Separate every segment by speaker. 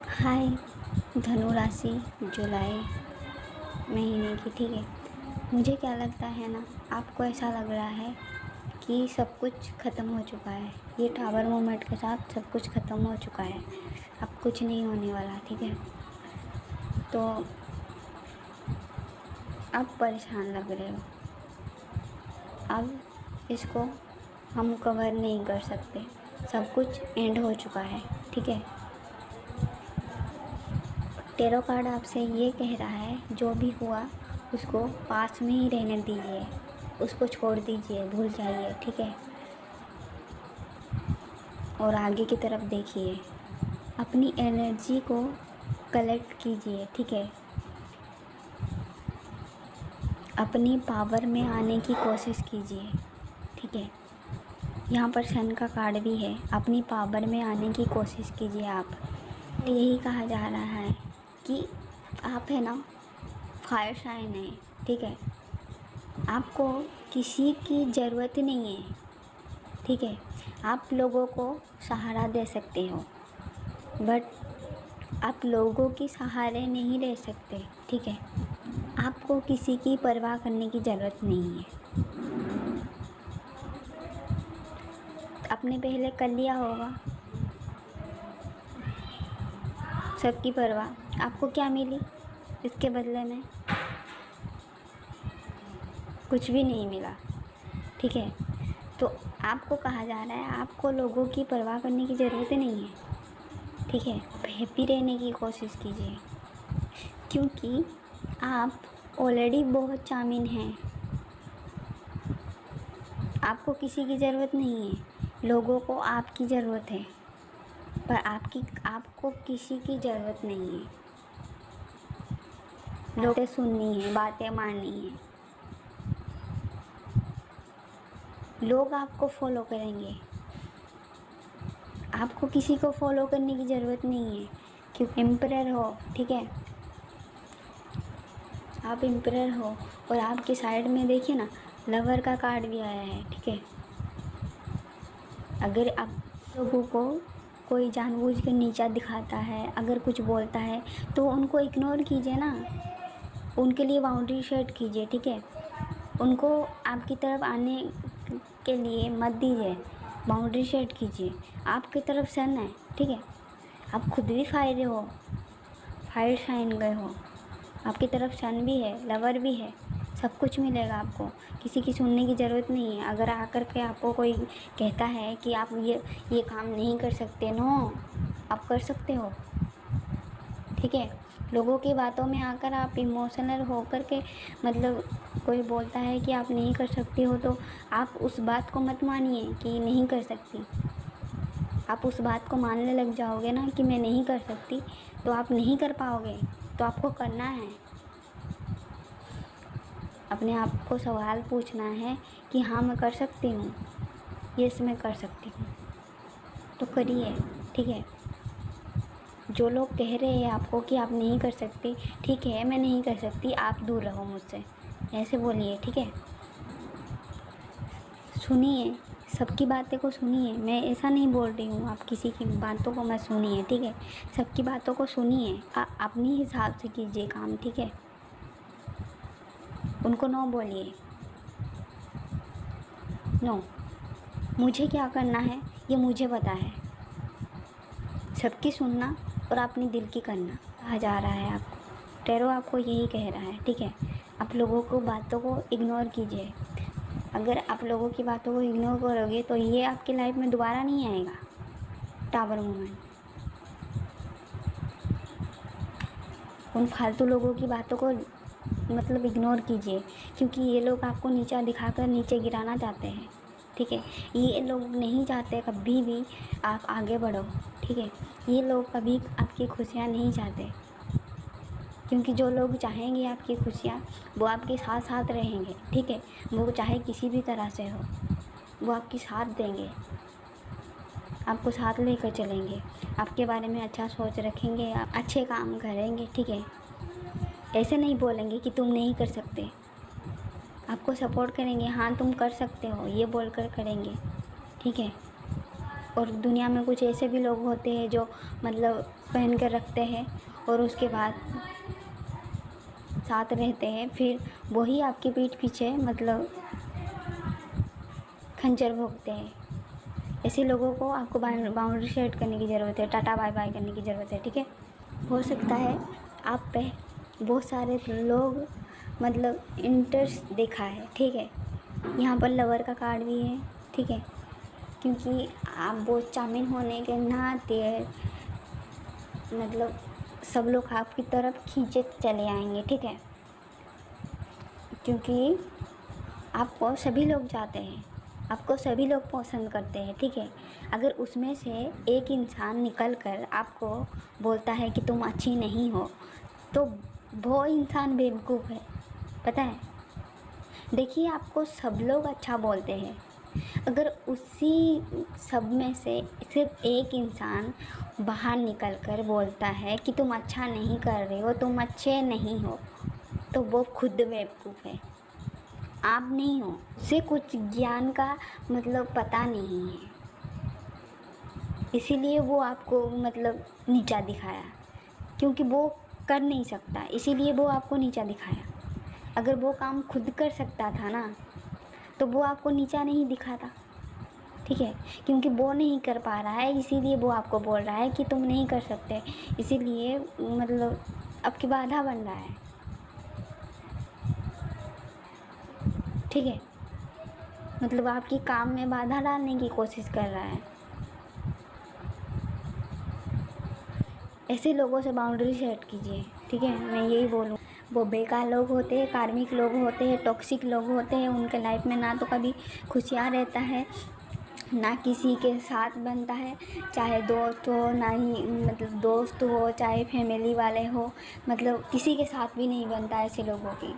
Speaker 1: हाय। धनु राशि जुलाई महीने की, ठीक है। मुझे क्या लगता है ना, आपको ऐसा लग रहा है कि सब कुछ ख़त्म हो चुका है। ये टावर मूवमेंट के साथ सब कुछ ख़त्म हो चुका है, अब कुछ नहीं होने वाला, ठीक है। तो आप परेशान लग रहे हो। अब इसको हम कवर नहीं कर सकते, सब कुछ एंड हो चुका है, ठीक है। टेरो कार्ड आपसे ये कह रहा है जो भी हुआ उसको पास में ही रहने दीजिए, उसको छोड़ दीजिए, भूल जाइए, ठीक है। और आगे की तरफ देखिए, अपनी एनर्जी को कलेक्ट कीजिए, ठीक है। अपनी पावर में आने की कोशिश कीजिए, ठीक है। यहाँ पर सन का कार्ड भी है, अपनी पावर में आने की कोशिश कीजिए आप। यही कहा जा रहा है कि आप है ना फायर साइन है, ठीक है। आपको किसी की ज़रूरत नहीं है, ठीक है। आप लोगों को सहारा दे सकते हो, बट आप लोगों के सहारे नहीं रह सकते, ठीक है। आपको किसी की परवाह करने की ज़रूरत नहीं है। आपने पहले कर लिया होगा सबकी परवाह, आपको क्या मिली इसके बदले में? कुछ भी नहीं मिला, ठीक है। तो आपको कहा जा रहा है आपको लोगों की परवाह करने की ज़रूरत नहीं है, ठीक है। हैप्पी रहने की कोशिश कीजिए, क्योंकि आप ऑलरेडी बहुत चार्मिंग हैं। आपको किसी की ज़रूरत नहीं है, लोगों को आपकी ज़रूरत है, पर आपको किसी की ज़रूरत नहीं है। लोगों से सुननी है, बातें माननी है, लोग आपको फॉलो करेंगे। आपको किसी को फॉलो करने की ज़रूरत नहीं है, क्योंकि एम्परर हो, ठीक है। आप एम्परर हो और आपके साइड में देखिए ना, लवर का कार्ड भी आया है, ठीक है। अगर आप लोगों को कोई जानबूझकर नीचा दिखाता है, अगर कुछ बोलता है, तो उनको इग्नोर कीजिए ना, उनके लिए बाउंड्री सेट कीजिए, ठीक है। उनको आपकी तरफ आने के लिए मत दीजिए, बाउंड्री सेट कीजिए। आपकी तरफ सन है, ठीक है। आप खुद भी फायर हो, फायर साइन गए हो, आपकी तरफ सन भी है, लवर भी है, सब कुछ मिलेगा आपको। किसी की सुनने की ज़रूरत नहीं है। अगर आकर के आपको कोई कहता है कि आप ये काम नहीं कर सकते, नो, आप कर सकते हो, ठीक है। लोगों की बातों में आकर आप इमोशनल होकर के, मतलब कोई बोलता है कि आप नहीं कर सकती हो, तो आप उस बात को मत मानिए कि नहीं कर सकती। आप उस बात को मानने लग जाओगे ना कि मैं नहीं कर सकती, तो आप नहीं कर पाओगे। तो आपको करना है, अपने आप को सवाल पूछना है कि हाँ मैं कर सकती हूँ, यस मैं कर सकती हूँ, तो करिए, ठीक है। जो लोग कह रहे हैं आपको कि आप नहीं कर सकती, ठीक है, मैं नहीं कर सकती, आप दूर रहो मुझसे, ऐसे बोलिए, ठीक है। सुनिए, सबकी बातें को सुनिए। मैं ऐसा नहीं बोल रही हूँ आप किसी की बातों को मत सुनिए, ठीक है। सबकी बातों को सुनिए, अपनी हिसाब से कीजिए काम, ठीक है। उनको नो बोलिए, नो, मुझे क्या करना है ये मुझे पता है। सबकी सुनना और अपनी दिल की करना कहा जा रहा है आपको। टैरो आपको यही कह रहा है, ठीक है। आप लोगों को बातों को इग्नोर कीजिए। अगर आप लोगों की बातों को इग्नोर करोगे तो ये आपकी लाइफ में दोबारा नहीं आएगा, टावर मोमेंट। उन फालतू लोगों की बातों को मतलब इग्नोर कीजिए, क्योंकि ये लोग आपको नीचा दिखाकर नीचे गिराना चाहते हैं, ठीक है। ये लोग नहीं चाहते कभी भी आप आगे बढ़ो, ठीक है। ये लोग कभी आपकी खुशियाँ नहीं चाहते, क्योंकि जो लोग चाहेंगे आपकी खुशियाँ, वो आपके साथ साथ रहेंगे, ठीक है। वो चाहे किसी भी तरह से हो, वो आपकी साथ देंगे, आपको साथ लेकर चलेंगे, आपके बारे में अच्छा सोच रखेंगे, आप अच्छे काम करेंगे, ठीक है। ऐसे नहीं बोलेंगे कि तुम नहीं कर सकते, आपको सपोर्ट करेंगे, हाँ तुम कर सकते हो, ये बोलकर करेंगे, ठीक है। और दुनिया में कुछ ऐसे भी लोग होते हैं जो मतलब पहन कर रखते हैं और उसके बाद साथ रहते हैं, फिर वही आपकी पीठ पीछे मतलब खंजर भोंकते हैं। ऐसे लोगों को आपको बाउंड्री सेट करने की ज़रूरत है, टाटा बाय बाय करने की ज़रूरत है, ठीक है। हो सकता है आप पे बहुत सारे लोग मतलब इंटरेस्ट देखा है, ठीक है। यहाँ पर लवर का कार्ड भी है, ठीक है, क्योंकि आप बहुत चामिन होने के नाते मतलब सब लोग आपकी तरफ खींचे चले आएंगे, ठीक है, क्योंकि आपको सभी लोग चाहते हैं, आपको सभी लोग पसंद करते हैं, ठीक है। अगर उसमें से एक इंसान निकल कर आपको बोलता है कि तुम अच्छी नहीं हो, तो वो इंसान बेवकूफ़ है, पता है। देखिए, आपको सब लोग अच्छा बोलते हैं, अगर उसी सब में से सिर्फ एक इंसान बाहर निकल कर बोलता है कि तुम अच्छा नहीं कर रहे हो, तुम अच्छे नहीं हो, तो वो खुद बेवकूफ़ है, आप नहीं हो। उसे कुछ ज्ञान का मतलब पता नहीं है, इसीलिए वो आपको मतलब नीचा दिखाया, क्योंकि वो कर नहीं सकता, इसीलिए वो आपको नीचा दिखाया। अगर वो काम खुद कर सकता था ना, तो वो आपको नीचा नहीं दिखाता, ठीक है। क्योंकि वो नहीं कर पा रहा है, इसीलिए वो आपको बोल रहा है कि तुम नहीं कर सकते, इसीलिए मतलब आपकी बाधा बन रहा है, ठीक है। मतलब आपकी काम में बाधा डालने की कोशिश कर रहा है। ऐसे लोगों से बाउंड्री सेट कीजिए, ठीक है, मैं यही बोलूँ। वो बेकार लोग होते हैं, कार्मिक लोग होते हैं, टॉक्सिक लोग होते हैं, उनके लाइफ में ना तो कभी खुशियाँ रहता है, ना किसी के साथ बनता है, चाहे दोस्त हो ना ही मतलब दोस्त हो, चाहे फैमिली वाले हो, मतलब किसी के साथ भी नहीं बनता ऐसे लोगों की।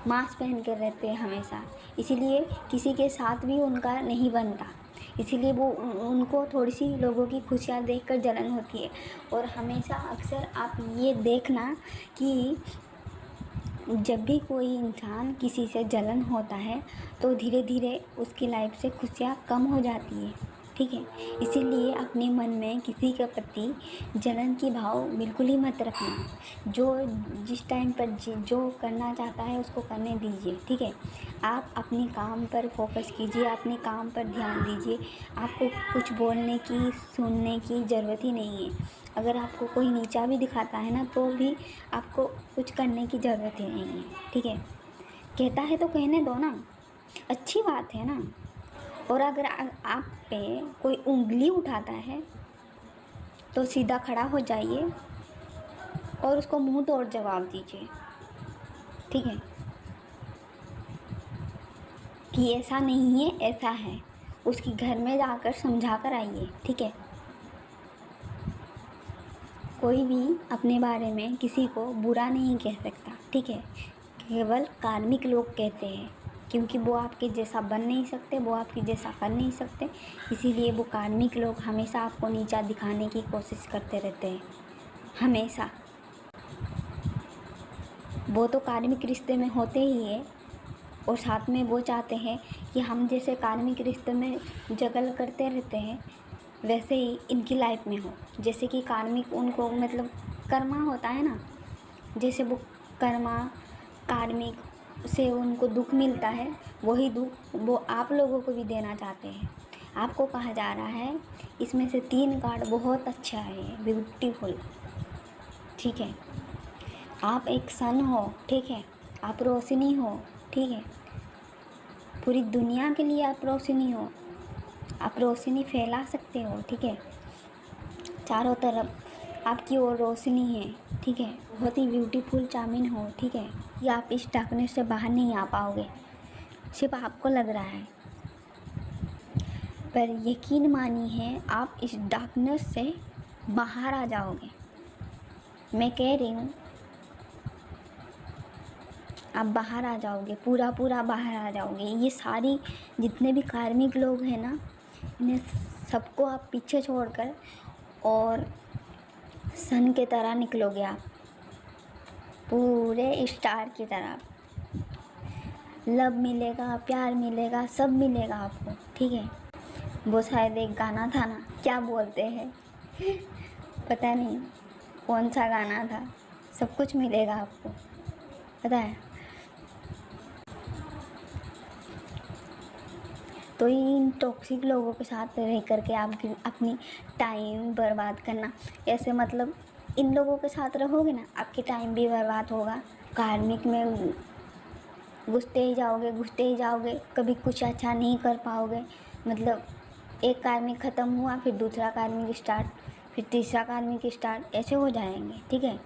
Speaker 1: मास्क पहन कर रहते हैं हमेशा, इसीलिए किसी के साथ भी उनका नहीं बनता, इसीलिए वो उनको थोड़ी सी लोगों की खुशियाँ देखकर जलन होती है। और हमेशा अक्सर आप ये देखना कि जब भी कोई इंसान किसी से जलन होता है, तो धीरे धीरे उसकी लाइफ से खुशियाँ कम हो जाती है, ठीक है। इसीलिए अपने मन में किसी के प्रति जलन की भाव बिल्कुल ही मत रखना। जो जिस टाइम पर जो करना चाहता है उसको करने दीजिए, ठीक है। आप अपने काम पर फोकस कीजिए, अपने काम पर ध्यान दीजिए। आपको कुछ बोलने की सुनने की ज़रूरत ही नहीं है। अगर आपको कोई नीचा भी दिखाता है ना, तो भी आपको कुछ करने की ज़रूरत ही नहीं है, ठीक है। कहता है तो कहने दो ना, अच्छी बात है ना। और अगर आप पे कोई उंगली उठाता है तो सीधा खड़ा हो जाइए और उसको मुंह तोड़ जवाब दीजिए, ठीक है, कि ऐसा नहीं है ऐसा है। उसके घर में जाकर समझा कर आइए, ठीक है। कोई भी अपने बारे में किसी को बुरा नहीं कह सकता, ठीक है। केवल कार्मिक लोग कहते हैं, क्योंकि वो आपके जैसा बन नहीं सकते, वो आपके जैसा कर नहीं सकते, इसीलिए वो कार्मिक लोग हमेशा आपको नीचा दिखाने की कोशिश करते रहते हैं, हमेशा। वो तो कार्मिक रिश्ते में होते ही है, और साथ में वो चाहते हैं कि हम जैसे कार्मिक रिश्ते में जगल करते रहते हैं, वैसे ही इनकी लाइफ में हो। जैसे कि कार्मिक उनको मतलब कर्मा होता है ना, जैसे वो कर्मा कार्मिक से उनको दुख मिलता है, वही दुख वो आप लोगों को भी देना चाहते हैं। आपको कहा जा रहा है इसमें से 3 कार्ड बहुत अच्छा है, ब्यूटीफुल, ठीक है। आप एक सन हो, ठीक है, आप रोशनी हो, ठीक है, पूरी दुनिया के लिए आप रोशनी हो, आप रोशनी फैला सकते हो, ठीक है। चारों तरफ आपकी ओर रोशनी है, ठीक है, बहुत ही ब्यूटीफुल चार्मिंग हो, ठीक है। या आप इस डार्कनेस से बाहर नहीं आ पाओगे, सिर्फ आपको लग रहा है, पर यकीन मानिए आप इस डार्कनेस से बाहर आ जाओगे। मैं कह रही हूँ आप बाहर आ जाओगे, पूरा पूरा बाहर आ जाओगे। ये सारी जितने भी कार्मिक लोग हैं ना, इन्हें सबको आप पीछे छोड़कर और सन के तरह निकलोगे आप, पूरे स्टार की तरह। लव मिलेगा, प्यार मिलेगा, सब मिलेगा आपको, ठीक है। वो शायद एक गाना था ना, क्या बोलते हैं पता नहीं कौन सा गाना था, सब कुछ मिलेगा आपको, पता है। तो इन टॉक्सिक लोगों के साथ रह करके आप अपनी टाइम बर्बाद करना, ऐसे मतलब इन लोगों के साथ रहोगे ना, आपकी टाइम भी बर्बाद होगा, कार्मिक में घुसते ही जाओगे, कभी कुछ अच्छा नहीं कर पाओगे। मतलब एक कार्मिक ख़त्म हुआ, फिर दूसरा कार्मिक स्टार्ट, फिर तीसरा कार्मिक स्टार्ट, ऐसे हो जाएंगे, ठीक है।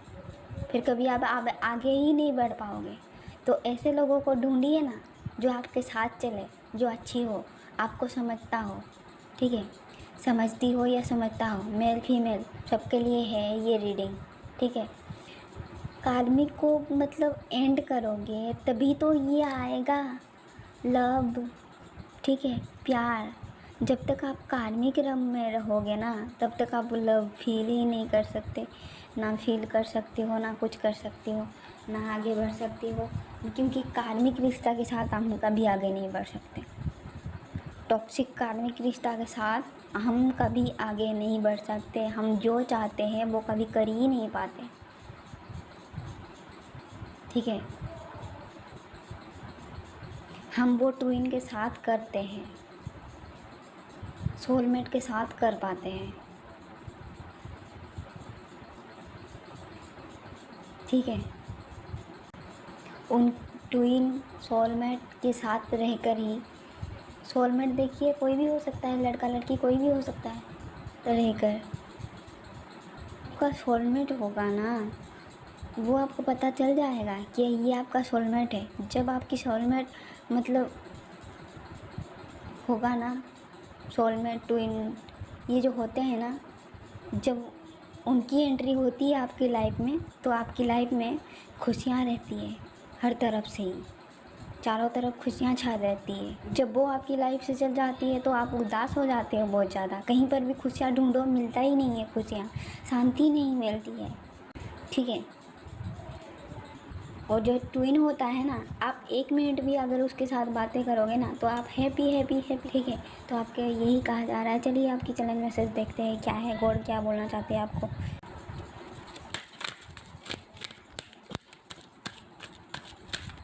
Speaker 1: फिर कभी आप आगे ही नहीं बढ़ पाओगे। तो ऐसे लोगों को ढूंढिए ना, जो आपके साथ चले, जो अच्छी हो, आपको समझता हो, ठीक है। समझती हो या समझता हो, मेल फीमेल सबके लिए है ये रीडिंग, ठीक है। कार्मिक को मतलब एंड करोगे तभी तो ये आएगा लव, ठीक है, प्यार। जब तक आप कार्मिक रम में रहोगे ना, तब तक आप लव फील ही नहीं कर सकते, ना फील कर सकते हो, ना कुछ कर सकते हो, ना आगे बढ़ सकते हो, क्योंकि कार्मिक रिश्ता के साथ हम कभी आगे नहीं बढ़ सकते। टॉक्सिक कार्मिक रिश्ता के साथ हम कभी आगे नहीं बढ़ सकते। हम जो चाहते हैं वो कभी कर ही नहीं पाते, ठीक है। हम वो ट्विन के साथ करते हैं, सोलमेट के साथ कर पाते हैं, ठीक है। उन ट्विन सोलमेट के साथ रहकर ही, सोलमेट देखिए कोई भी हो सकता है, लड़का लड़की कोई भी हो सकता है, रहकर आपका सोलमेट होगा ना, वो आपको पता चल जाएगा कि ये आपका सोलमेट है। जब आपकी सोलमेट मतलब होगा ना, सोलमेट ट्विन ये जो होते हैं ना, जब उनकी एंट्री होती है आपकी लाइफ में, तो आपकी लाइफ में खुशियाँ रहती है, हर तरफ से ही चारों तरफ खुशियाँ छा रहती है। जब वो आपकी लाइफ से चल जाती है तो आप उदास हो जाते हो बहुत ज़्यादा, कहीं पर भी खुशियाँ ढूंढो मिलता ही नहीं है, खुशियाँ, शांति नहीं मिलती है, ठीक है। और जो ट्विन होता है ना, आप 1 मिनट भी अगर उसके साथ बातें करोगे ना, तो आप हैप्पी हैप्पी हैप्पी, ठीक है। तो आपके यही कहा जा रहा है। चलिए आपकी चैलेंज मैसेज देखते हैं क्या है, गॉड क्या बोलना चाहते हैं आपको।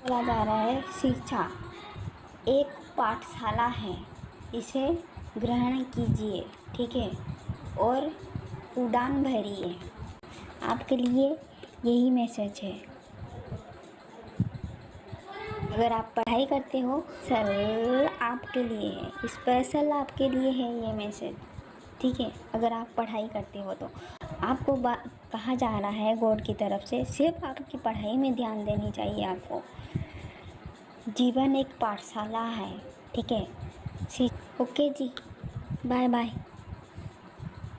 Speaker 1: बोला जा रहा है शिक्षा एक पाठशाला है, इसे ग्रहण कीजिए, ठीक है, और उड़ान भरिए। आपके लिए यही मैसेज है। अगर आप पढ़ाई करते हो, सल आपके लिए है, स्पेशल आपके लिए है ये मैसेज, ठीक है। अगर आप पढ़ाई करते हो तो आपको कहा जा रहा है गॉड की तरफ से, सिर्फ आपकी पढ़ाई में ध्यान देनी चाहिए आपको। जीवन एक पाठशाला है, ठीक है। ओके जी, बाय बाय।